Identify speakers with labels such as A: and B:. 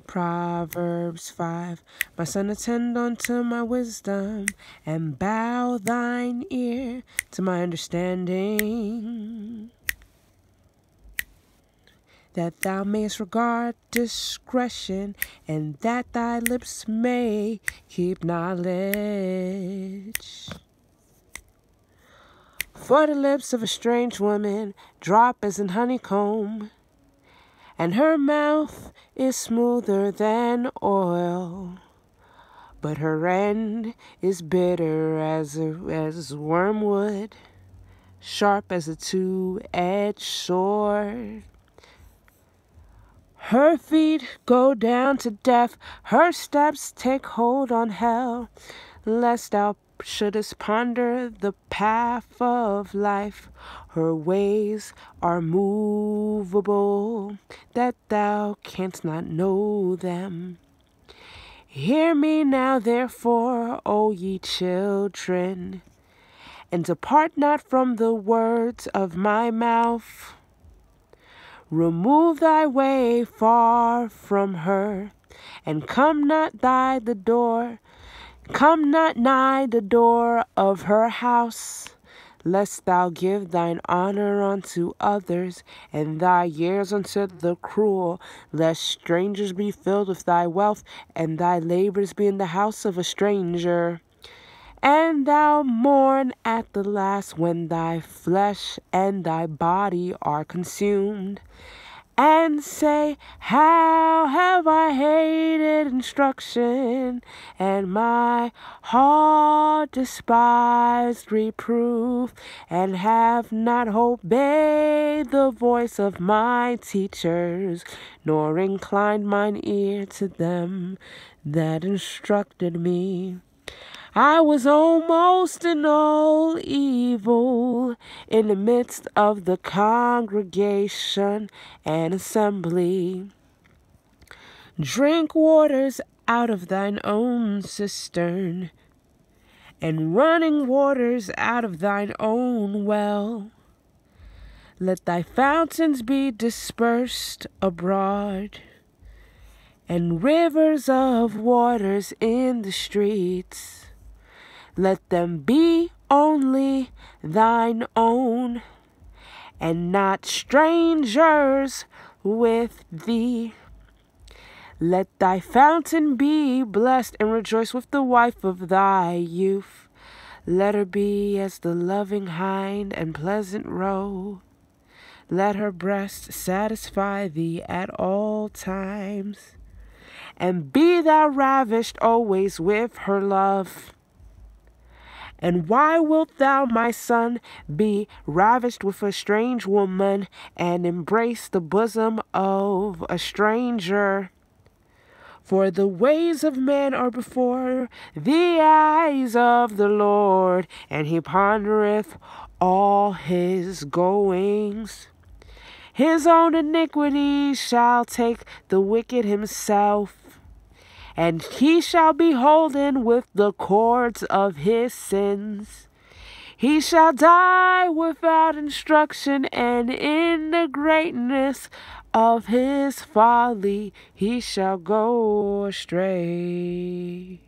A: Proverbs 5. My son, attend unto my wisdom, and bow thine ear to my understanding, that thou mayest regard discretion, and that thy lips may keep knowledge. For the lips of a strange woman drop as an honeycomb, and her mouth is smoother than oil, but her end is bitter as wormwood, sharp as a two-edged sword. Her feet go down to death, her steps take hold on hell, lest thou shouldest ponder the path of life. Her ways are movable, that thou canst not know them. Hear me now, therefore, O ye children, and depart not from the words of my mouth. Remove thy way far from her, and come not nigh the door of her house, lest thou give thine honor unto others, and thy years unto the cruel, lest strangers be filled with thy wealth, and thy labors be in the house of a stranger. And thou mourn at the last, when thy flesh and thy body are consumed, and say, how have I hated instruction, and my heart despised reproof, and have not obeyed the voice of my teachers, nor inclined mine ear to them that instructed me. I was almost in all evil in the midst of the congregation and assembly. Drink waters out of thine own cistern, and running waters out of thine own well. Let thy fountains be dispersed abroad, and rivers of waters in the streets. Let them be only thine own, and not strangers with thee. Let thy fountain be blessed, and rejoice with the wife of thy youth. Let her be as the loving hind and pleasant roe. Let her breast satisfy thee at all times, and be thou ravished always with her love. And why wilt thou, my son, be ravished with a strange woman, and embrace the bosom of a stranger? For the ways of man are before the eyes of the Lord, and he pondereth all his goings. His own iniquity shall take the wicked himself, and he shall be holden with the cords of his sins. He shall die without instruction, and in the greatness of his folly he shall go astray.